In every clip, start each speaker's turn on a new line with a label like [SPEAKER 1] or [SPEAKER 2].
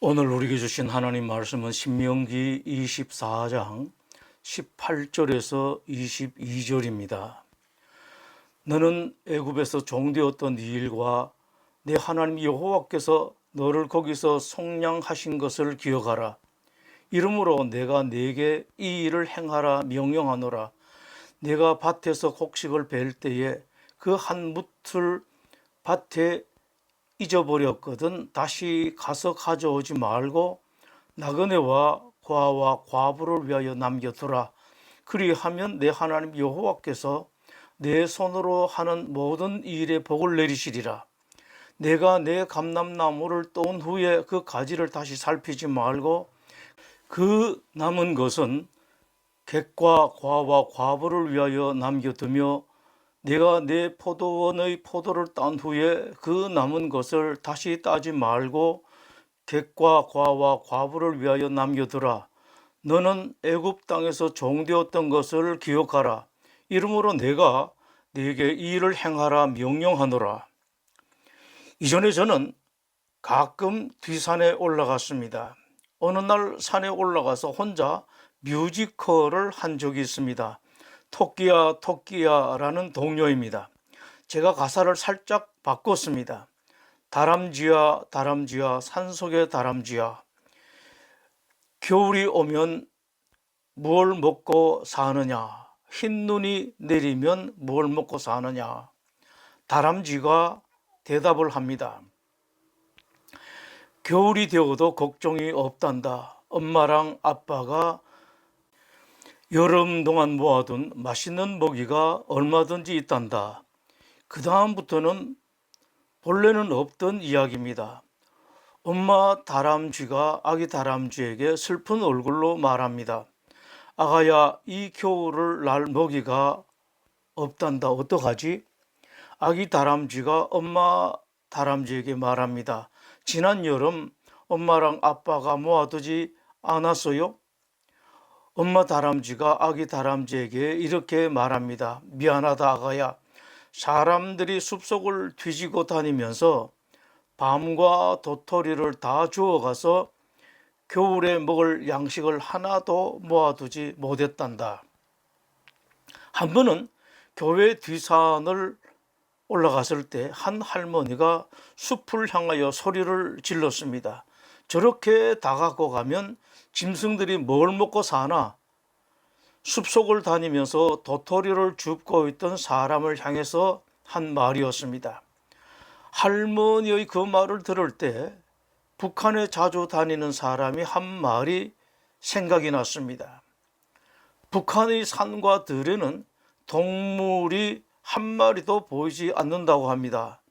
[SPEAKER 1] 오늘 우리에게 주신 하나님 말씀은 신명기 24장 18절에서 22절입니다. 너는 애굽에서 종되었던 네 일과 내 하나님 여호와께서 너를 거기서 속량하신 것을 기억하라. 이러므로 내가 네게 이 일을 행하라 명령하노라. 내가 밭에서 곡식을 벨 때에 그 한 뭇을 밭에 잊어버렸거든 다시 가서 가져오지 말고 나그네와 과와 과부를 위하여 남겨두라. 그리하면 내 하나님 여호와께서 내 손으로 하는 모든 일에 복을 내리시리라. 내가 내 감람나무를 똠 후에 그 가지를 다시 살피지 말고 그 남은 것은 객과 과와 과부를 위하여 남겨두며 내가 내 포도원의 포도를 딴 후에 그 남은 것을 다시 따지 말고 객과 과와 과부를 위하여 남겨두라. 너는 애굽 땅에서 종되었던 것을 기억하라. 이러므로 내가 네게 이 일을 행하라 명령하노라. 이전에 저는 가끔 뒷산에 올라갔습니다. 어느 날 산에 올라가서 혼자 뮤지컬을 한 적이 있습니다. 토끼야 토끼야라는 동요입니다. 제가 가사를 살짝 바꿨습니다. 다람쥐야 다람쥐야 산속의 다람쥐야, 겨울이 오면 뭘 먹고 사느냐, 흰눈이 내리면 뭘 먹고 사느냐. 다람쥐가 대답을 합니다. 겨울이 되어도 걱정이 없단다. 엄마랑 아빠가 여름 동안 모아둔 맛있는 먹이가 얼마든지 있단다. 그 다음부터는 본래는 없던 이야기입니다. 엄마 다람쥐가 아기 다람쥐에게 슬픈 얼굴로 말합니다. 아가야, 이 겨울을 날 먹이가 없단다. 어떡하지? 아기 다람쥐가 엄마 다람쥐에게 말합니다. 지난 여름 엄마랑 아빠가 모아두지 않았어요? 엄마 다람쥐가 아기 다람쥐에게 이렇게 말합니다. 미안하다 아가야. 사람들이 숲속을 뒤지고 다니면서 밤과 도토리를 다 주워가서 겨울에 먹을 양식을 하나도 모아두지 못했단다. 한 번은 교회 뒷산을 올라갔을 때 한 할머니가 숲을 향하여 소리를 질렀습니다. 저렇게 다가고 가면 짐승들이 뭘 먹고 사나? 숲속을 다니면서 도토리를 줍고 있던 사람을 향해서 한 말이었습니다. 할머니의 그 말을 들을 때 북한에 자주 다니는 사람이 한 말이 생각이 났습니다. 북한의 산과 들에는 동물이 한 마리도 보이지 않는다고 합니다.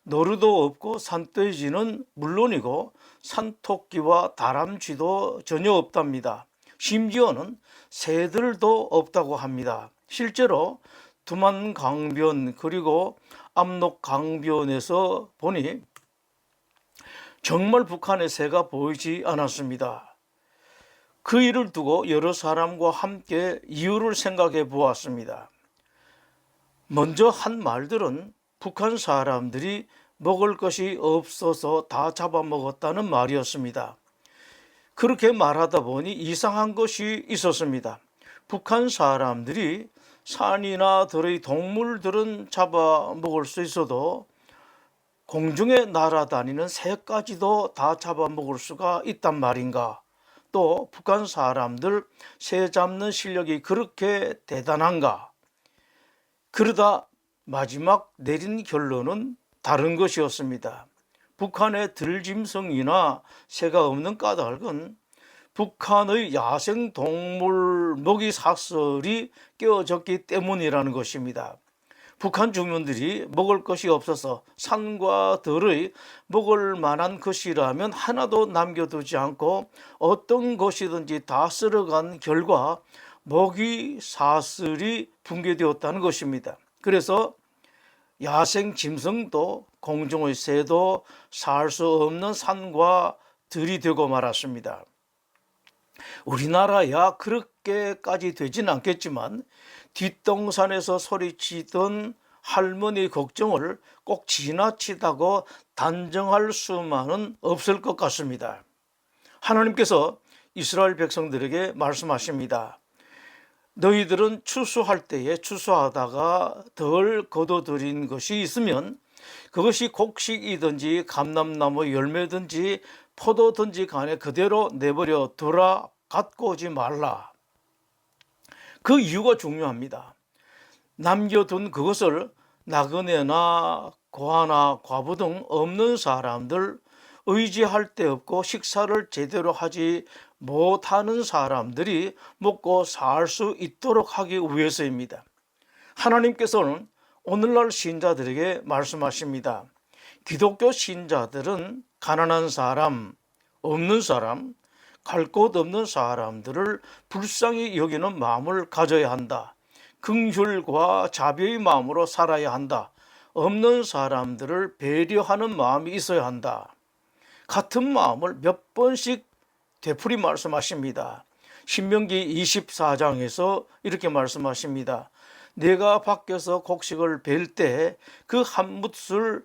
[SPEAKER 1] 노루도 없고 산돼지는 물론이고 산토끼와 다람쥐도 전혀 없답니다. 심지어는 새들도 없다고 합니다. 실제로 두만강변 그리고 압록강변에서 보니 정말 북한의 새가 보이지 않았습니다. 그 일을 두고 여러 사람과 함께 이유를 생각해 보았습니다. 먼저 한 말들은 북한 사람들이 먹을 것이 없어서 다 잡아먹었다는 말이었습니다. 그렇게 말하다 보니 이상한 것이 있었습니다. 북한 사람들이 산이나 들의 동물들은 잡아먹을 수 있어도 공중에 날아다니는 새까지도 다 잡아먹을 수가 있단 말인가? 또 북한 사람들 새 잡는 실력이 그렇게 대단한가? 그러다 마지막 내린 결론은 다른 것이었습니다. 북한의 들짐승이나 새가 없는 까닭은 북한의 야생동물 먹이 사슬이 깨어졌기 때문이라는 것입니다. 북한 주민들이 먹을 것이 없어서 산과 들의 먹을 만한 것이라면 하나도 남겨두지 않고 어떤 것이든지 다 쓸어간 결과 먹이 사슬이 붕괴되었다는 것입니다. 그래서 야생 짐승도 공중의 새도 살 수 없는 산과 들이 되고 말았습니다. 우리나라야 그렇게까지 되진 않겠지만 뒷동산에서 소리치던 할머니 걱정을 꼭 지나치다고 단정할 수만은 없을 것 같습니다. 하나님께서 이스라엘 백성들에게 말씀하십니다. 너희들은 추수할 때에 추수하다가 덜 거둬들인 것이 있으면 그것이 곡식이든지 감람나무 열매든지 포도든지 간에 그대로 내버려 두라. 갖고 오지 말라. 그 이유가 중요합니다. 남겨둔 그것을 나그네나 고아나 과부 등 없는 사람들, 의지할 데 없고 식사를 제대로 하지 못하는 사람들이 먹고 살 수 있도록 하기 위해서입니다. 하나님께서는 오늘날 신자들에게 말씀하십니다. 기독교 신자들은 가난한 사람, 없는 사람, 갈 곳 없는 사람들을 불쌍히 여기는 마음을 가져야 한다. 긍휼과 자비의 마음으로 살아야 한다. 없는 사람들을 배려하는 마음이 있어야 한다. 같은 마음을 몇 번씩 되풀이 말씀하십니다. 신명기 24장에서 이렇게 말씀하십니다. 내가 밖에서 곡식을 벨 때 그 한 뭇을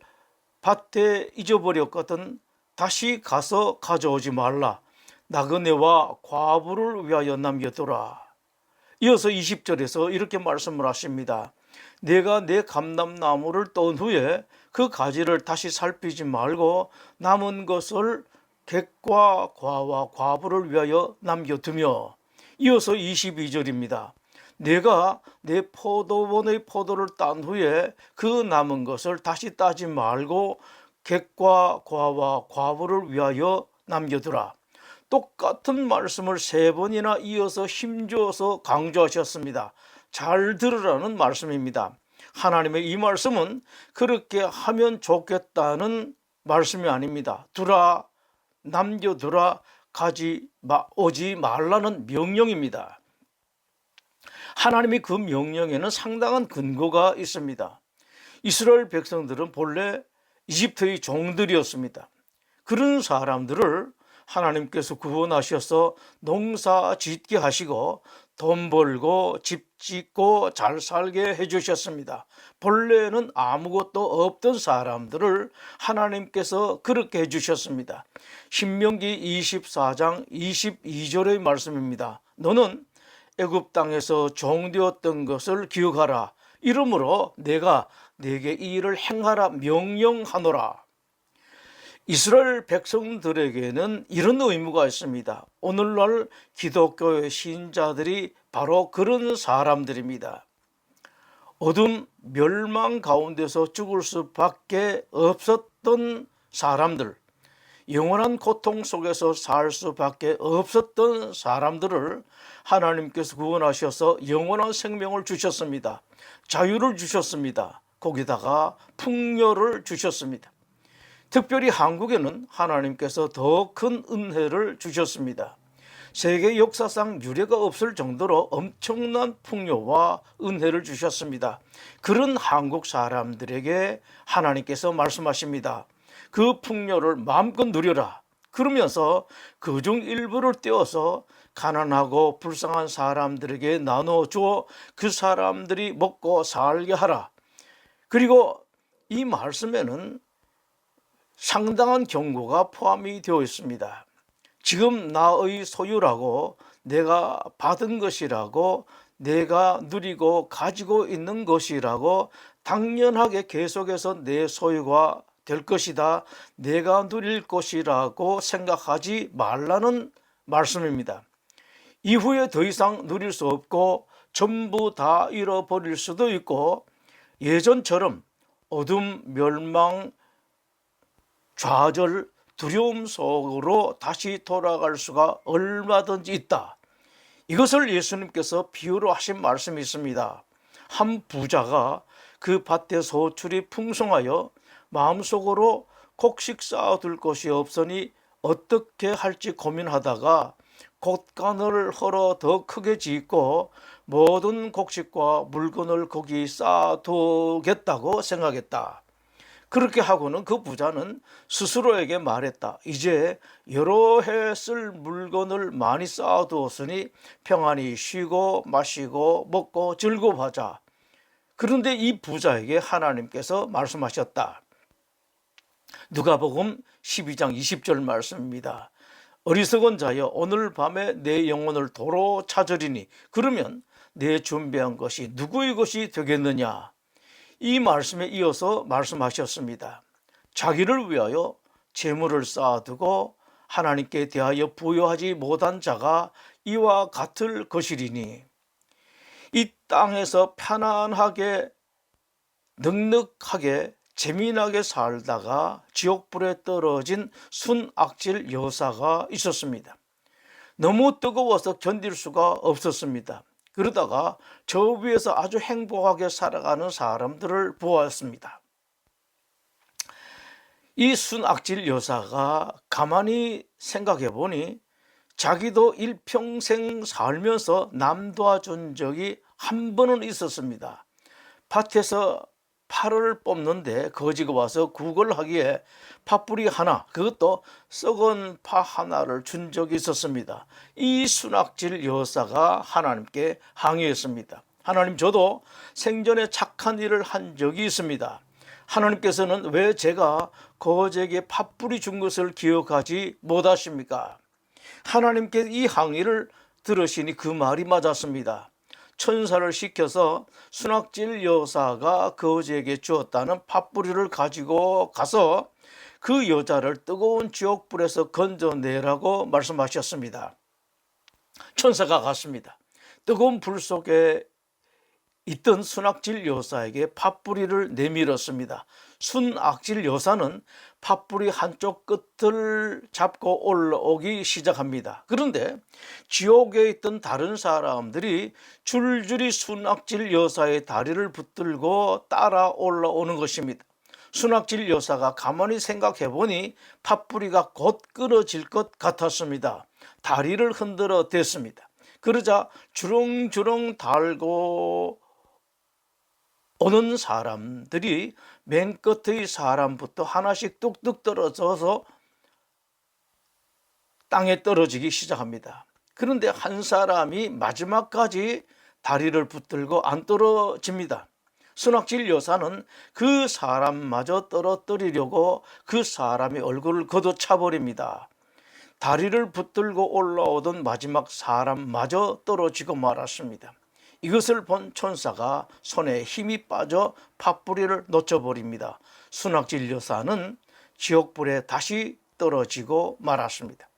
[SPEAKER 1] 밭에 잊어버렸거든 다시 가서 가져오지 말라. 나그네와 과부를 위하여 남겨두라. 이어서 20절에서 이렇게 말씀을 하십니다. 내가 내 감람나무를 떤 후에 그 가지를 다시 살피지 말고 남은 것을 객과 과와 과부를 위하여 남겨두며, 이어서 22절입니다. 내가 내 포도원의 포도를 딴 후에 그 남은 것을 다시 따지 말고 객과 과와 과부를 위하여 남겨두라. 똑같은 말씀을 3번이나 이어서 힘줘서 강조하셨습니다. 잘 들으라는 말씀입니다. 하나님의 이 말씀은 그렇게 하면 좋겠다는 말씀이 아닙니다. 두라, 남겨두라, 오지 말라는 명령입니다. 하나님이 그 명령에는 상당한 근거가 있습니다. 이스라엘 백성들은 본래 이집트의 종들이었습니다. 그런 사람들을 하나님께서 구원하셔서 농사 짓게 하시고 돈 벌고 집 짓고 잘 살게 해주셨습니다. 본래는 아무것도 없던 사람들을 하나님께서 그렇게 해주셨습니다. 신명기 24장 22절의 말씀입니다. 너는 애굽 땅에서 종되었던 것을 기억하라. 이러므로 내가 네게 이 일을 행하라 명령하노라. 이스라엘 백성들에게는 이런 의무가 있습니다. 오늘날 기독교의 신자들이 바로 그런 사람들입니다. 어둠 멸망 가운데서 죽을 수밖에 없었던 사람들, 영원한 고통 속에서 살 수밖에 없었던 사람들을 하나님께서 구원하셔서 영원한 생명을 주셨습니다. 자유를 주셨습니다. 거기다가 풍요를 주셨습니다. 특별히 한국에는 하나님께서 더 큰 은혜를 주셨습니다. 세계 역사상 유례가 없을 정도로 엄청난 풍요와 은혜를 주셨습니다. 그런 한국 사람들에게 하나님께서 말씀하십니다. 그 풍요를 마음껏 누려라. 그러면서 그중 일부를 떼어서 가난하고 불쌍한 사람들에게 나눠주어 그 사람들이 먹고 살게 하라. 그리고 이 말씀에는 상당한 경고가 포함이 되어 있습니다. 지금 나의 소유라고, 내가 받은 것이라고, 내가 누리고 가지고 있는 것이라고 당연하게 계속해서 내 소유가 될 것이다, 내가 누릴 것이라고 생각하지 말라는 말씀입니다. 이후에 더 이상 누릴 수 없고 전부 다 잃어버릴 수도 있고 예전처럼 어둠, 멸망, 좌절, 두려움 속으로 다시 돌아갈 수가 얼마든지 있다. 이것을 예수님께서 비유로 하신 말씀이 있습니다. 한 부자가 그 밭의 소출이 풍성하여 마음속으로 곡식 쌓아둘 곳이 없으니 어떻게 할지 고민하다가 곳간을 헐어 더 크게 짓고 모든 곡식과 물건을 거기 쌓아두겠다고 생각했다. 그렇게 하고는 그 부자는 스스로에게 말했다. 이제 여러 해 쓸 물건을 많이 쌓아두었으니 평안히 쉬고 마시고 먹고 즐거워하자. 그런데 이 부자에게 하나님께서 말씀하셨다. 누가복음 12장 20절 말씀입니다. 어리석은 자여 오늘 밤에 내 영혼을 도로 찾으리니 그러면 내 준비한 것이 누구의 것이 되겠느냐. 이 말씀에 이어서 말씀하셨습니다. 자기를 위하여 재물을 쌓아두고 하나님께 대하여 부여하지 못한 자가 이와 같을 것이리니 이 땅에서 편안하게 넉넉하게 재미나게 살다가 지옥불에 떨어진 순악질 여사가 있었습니다. 너무 뜨거워서 견딜 수가 없었습니다. 그러다가 저 위에서 아주 행복하게 살아가는 사람들을 보았습니다. 이 순악질 여사가 가만히 생각해 보니 자기도 일평생 살면서 남 도와준 적이 한 번은 있었습니다. 밭에서 파를 뽑는데 거지가 와서 구걸하기에 팥뿌리 하나, 그것도 썩은 파 하나를 준 적이 있었습니다. 이 순악질 여사가 하나님께 항의했습니다. 하나님, 저도 생전에 착한 일을 한 적이 있습니다. 하나님께서는 왜 제가 거지에게 팥뿌리 준 것을 기억하지 못하십니까? 하나님께 이 항의를 들으시니 그 말이 맞았습니다. 천사를 시켜서 순악질 여사가 거지에게 주었다는 팥뿌리를 가지고 가서 그 여자를 뜨거운 지옥불에서 건져내라고 말씀하셨습니다. 천사가 갔습니다. 뜨거운 불 속에 있던 순악질 여사에게 팥뿌리를 내밀었습니다. 순악질 여사는 팥뿌리 한쪽 끝을 잡고 올라오기 시작합니다. 그런데 지옥에 있던 다른 사람들이 줄줄이 순악질 여사의 다리를 붙들고 따라 올라오는 것입니다. 순악질 여사가 가만히 생각해 보니 팥뿌리가 곧 끊어질 것 같았습니다. 다리를 흔들어 댔습니다. 그러자 주렁주렁 달고 오는 사람들이 맨 끝의 사람부터 하나씩 뚝뚝 떨어져서 땅에 떨어지기 시작합니다. 그런데 한 사람이 마지막까지 다리를 붙들고 안 떨어집니다. 순악질 여사는 그 사람마저 떨어뜨리려고 그 사람의 얼굴을 걷어차버립니다. 다리를 붙들고 올라오던 마지막 사람마저 떨어지고 말았습니다. 이것을 본 천사가 손에 힘이 빠져 팥뿌리를 놓쳐버립니다. 순악질 여사는 지옥불에 다시 떨어지고 말았습니다.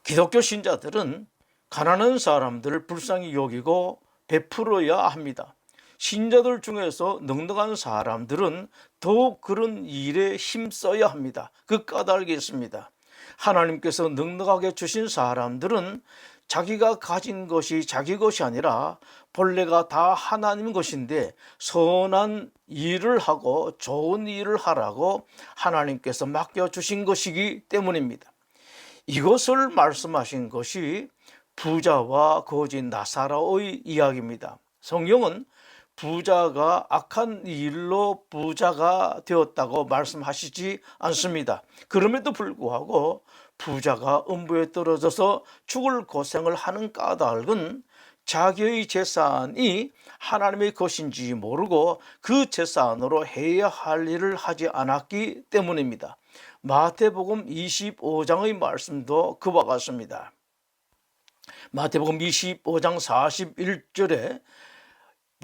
[SPEAKER 1] 기독교 신자들은 가난한 사람들을 불쌍히 여기고 베풀어야 합니다. 신자들 중에서 넉넉한 사람들은 더욱 그런 일에 힘써야 합니다. 그 까닭이 있습니다. 하나님께서 넉넉하게 주신 사람들은 자기가 가진 것이 자기 것이 아니라 본래가 다 하나님 것인데 선한 일을 하고 좋은 일을 하라고 하나님께서 맡겨주신 것이기 때문입니다. 이것을 말씀하신 것이 부자와 거지 나사로의 이야기입니다. 성경은 부자가 악한 일로 부자가 되었다고 말씀하시지 않습니다. 그럼에도 불구하고 부자가 음부에 떨어져서 죽을 고생을 하는 까닭은 자기의 재산이 하나님의 것인지 모르고 그 재산으로 해야 할 일을 하지 않았기 때문입니다. 마태복음 25장의 말씀도 그와 같습니다. 마태복음 25장 41절에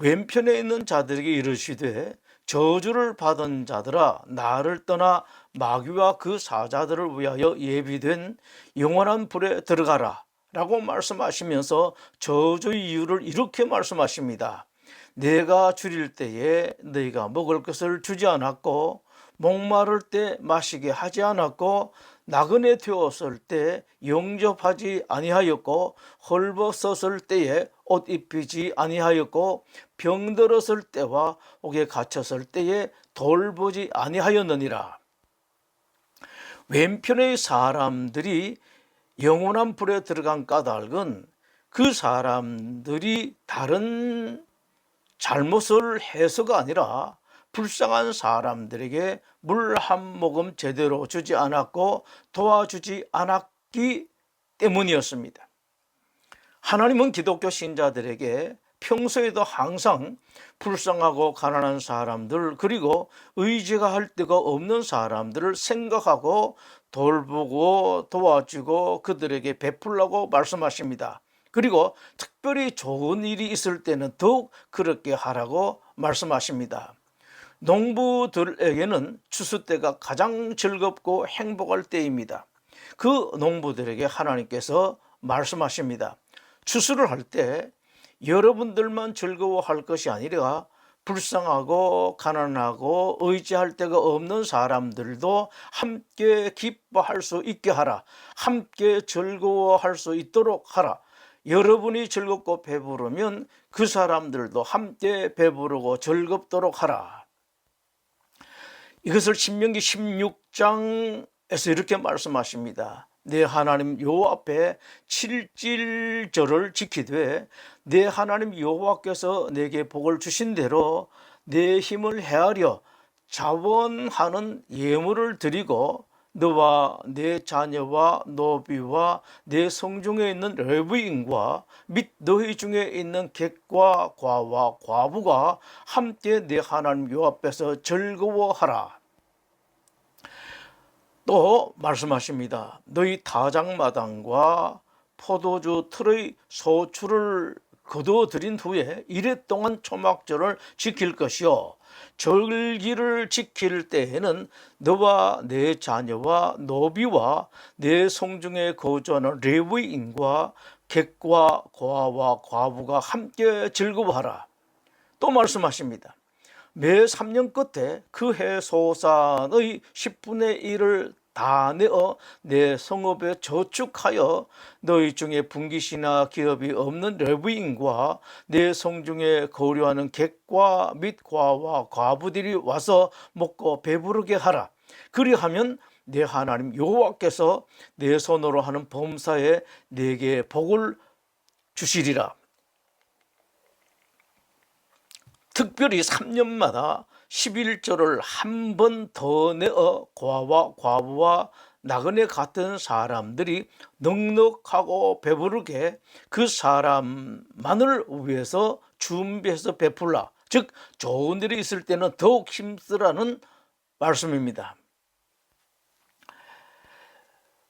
[SPEAKER 1] 왼편에 있는 자들에게 이르시되 저주를 받은 자들아 나를 떠나 마귀와 그 사자들을 위하여 예비된 영원한 불에 들어가라 라고 말씀하시면서 저주의 이유를 이렇게 말씀하십니다. 내가 줄일 때에 너희가 먹을 것을 주지 않았고 목마를 때 마시게 하지 않았고 나그네 되었을 때 영접하지 아니하였고 헐벗었을 때에 옷 입히지 아니하였고 병들었을 때와 옥에 갇혔을 때에 돌보지 아니하였느니라. 왼편의 사람들이 영원한 불에 들어간 까닭은 그 사람들이 다른 잘못을 해서가 아니라 불쌍한 사람들에게 물 한 모금 제대로 주지 않았고 도와주지 않았기 때문이었습니다. 하나님은 기독교 신자들에게 평소에도 항상 불쌍하고 가난한 사람들, 그리고 의지가 할 데가 없는 사람들을 생각하고 돌보고 도와주고 그들에게 베풀라고 말씀하십니다. 그리고 특별히 좋은 일이 있을 때는 더욱 그렇게 하라고 말씀하십니다. 농부들에게는 추수 때가 가장 즐겁고 행복할 때입니다. 그 농부들에게 하나님께서 말씀하십니다. 추수를 할 때 여러분들만 즐거워할 것이 아니라 불쌍하고 가난하고 의지할 데가 없는 사람들도 함께 기뻐할 수 있게 하라. 함께 즐거워할 수 있도록 하라. 여러분이 즐겁고 배부르면 그 사람들도 함께 배부르고 즐겁도록 하라. 이것을 신명기 16장에서 이렇게 말씀하십니다. 내 하나님 여호와 앞에 7질절을 지키되 내 하나님 여호와께서 내게 복을 주신 대로 내 힘을 헤아려 자원하는 예물을 드리고 너와 내 자녀와 노비와 내 성중에 있는 레위인과 및 너희 중에 있는 객과 과와 과부가 함께 내 하나님 여호와 앞에서 즐거워하라. 또 말씀하십니다. 너희 타작마당과 포도주 틀의 소출을 거둬들인 후에 이래 동안 초막절을 지킬 것이요 절기를 지킬 때에는 너와 내 자녀와 노비와 내 성중에 거주하는 레위인과 객과 고아와 과부가 함께 즐거워하라. 또 말씀하십니다. 매 3년 끝에 그 해 소산의 10분의 1을 다 내어 내 성읍에 저축하여 너희 중에 분깃이나 기업이 없는 레위인과 내 성중에 거류하는 객과 및 과와 과부들이 와서 먹고 배부르게 하라. 그리하면 내 하나님 여호와께서 내 손으로 하는 범사에 내게 복을 주시리라. 특별히 3년마다 11조를 한 번 더 내어 고아와 과부와 나그네 같은 사람들이 넉넉하고 배부르게 그 사람만을 위해서 준비해서 베풀라. 즉 좋은 일이 있을 때는 더욱 힘쓰라는 말씀입니다.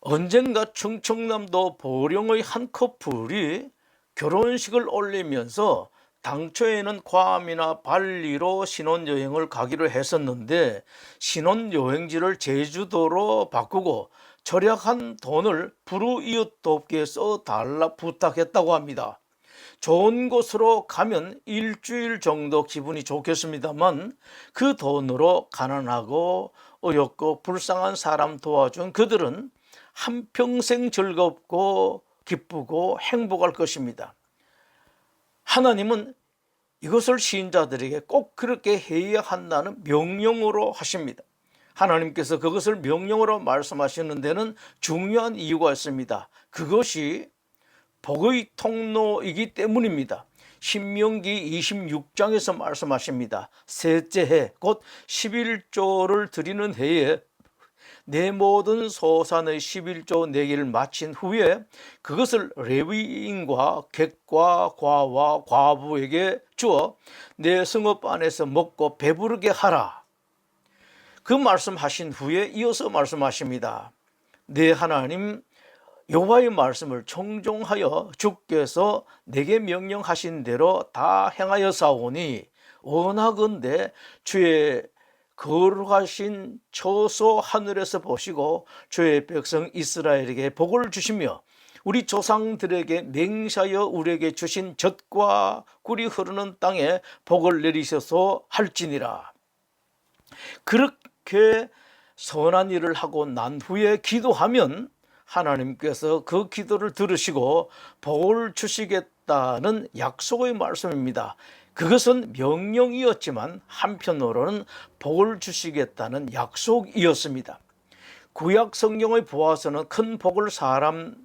[SPEAKER 1] 언젠가 충청남도 보령의 한 커플이 결혼식을 올리면서 당초에는 괌이나 발리로 신혼여행을 가기로 했었는데 신혼여행지를 제주도로 바꾸고 절약한 돈을 불우이웃 돕기에 써달라 부탁했다고 합니다. 좋은 곳으로 가면 일주일 정도 기분이 좋겠습니다만 그 돈으로 가난하고 어렵고 불쌍한 사람 도와준 그들은 한평생 즐겁고 기쁘고 행복할 것입니다. 하나님은 이것을 시인자들에게 꼭 그렇게 해야 한다는 명령으로 하십니다. 하나님께서 그것을 명령으로 말씀하시는 데는 중요한 이유가 있습니다. 그것이 복의 통로이기 때문입니다. 신명기 26장에서 말씀하십니다. 셋째 해 곧 11조를 드리는 해에 내 모든 소산의 11조 내기를 마친 후에 그것을 레위인과 객과 과와 과부에게 주어 내 성읍 안에서 먹고 배부르게 하라. 그 말씀하신 후에 이어서 말씀하십니다. 내 하나님 여호와의 말씀을 청종하여 주께서 내게 명령하신 대로 다 행하여 사오니 원하건대 주의 거룩하신 처소 하늘에서 보시고 주의 백성 이스라엘에게 복을 주시며 우리 조상들에게 맹세하여 우리에게 주신 젖과 꿀이 흐르는 땅에 복을 내리셔서 할지니라. 그렇게 선한 일을 하고 난 후에 기도하면 하나님께서 그 기도를 들으시고 복을 주시겠다는 약속의 말씀입니다. 그것은 명령이었지만 한편으로는 복을 주시겠다는 약속이었습니다. 구약 성경의 보아스는 큰 복을 사람입니다.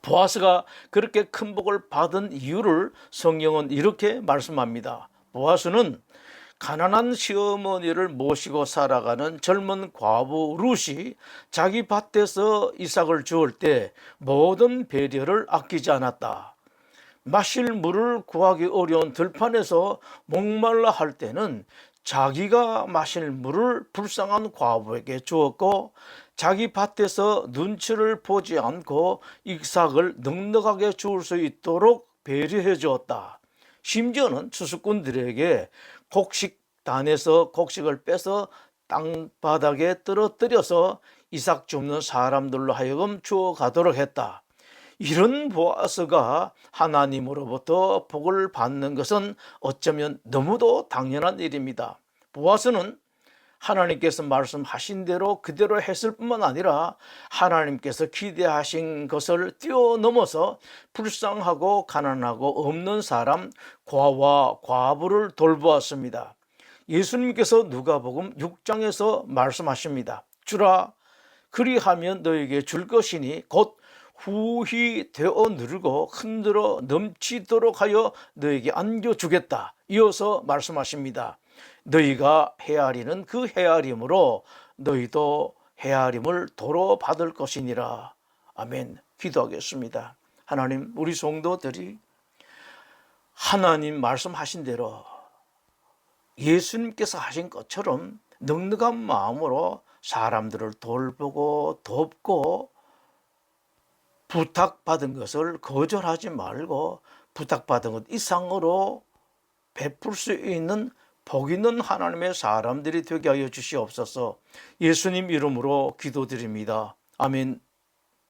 [SPEAKER 1] 보아스가 그렇게 큰 복을 받은 이유를 성경은 이렇게 말씀합니다. 보아스는 가난한 시어머니를 모시고 살아가는 젊은 과부 룻이 자기 밭에서 이삭을 주울 때 모든 배려를 아끼지 않았다. 마실 물을 구하기 어려운 들판에서 목말라 할 때는 자기가 마실 물을 불쌍한 과부에게 주었고, 자기 밭에서 눈치를 보지 않고 익삭을 넉넉하게 주울 수 있도록 배려해 주었다. 심지어는 추수꾼들에게 곡식단에서 곡식을 빼서 땅바닥에 떨어뜨려서 이삭 줍는 사람들로 하여금 주어가도록 했다. 이런 보아스가 하나님으로부터 복을 받는 것은 어쩌면 너무도 당연한 일입니다. 보아스는 하나님께서 말씀하신 대로 그대로 했을 뿐만 아니라 하나님께서 기대하신 것을 뛰어넘어서 불쌍하고 가난하고 없는 사람, 과와 과부를 돌보았습니다. 예수님께서 누가복음 6장에서 말씀하십니다. 주라, 그리하면 너에게 줄 것이니 곧 후히 되어 누르고 흔들어 넘치도록 하여 너에게 안겨주겠다. 이어서 말씀하십니다. 너희가 헤아리는 그 헤아림으로 너희도 헤아림을 도로 받을 것이니라. 아멘. 기도하겠습니다. 하나님, 우리 성도들이 하나님 말씀하신 대로 예수님께서 하신 것처럼 넉넉한 마음으로 사람들을 돌보고 돕고, 부탁받은 것을 거절하지 말고 부탁받은 것 이상으로 베풀 수 있는 복 있는 하나님의 사람들이 되게 하여 주시옵소서. 예수님 이름으로 기도드립니다. 아멘.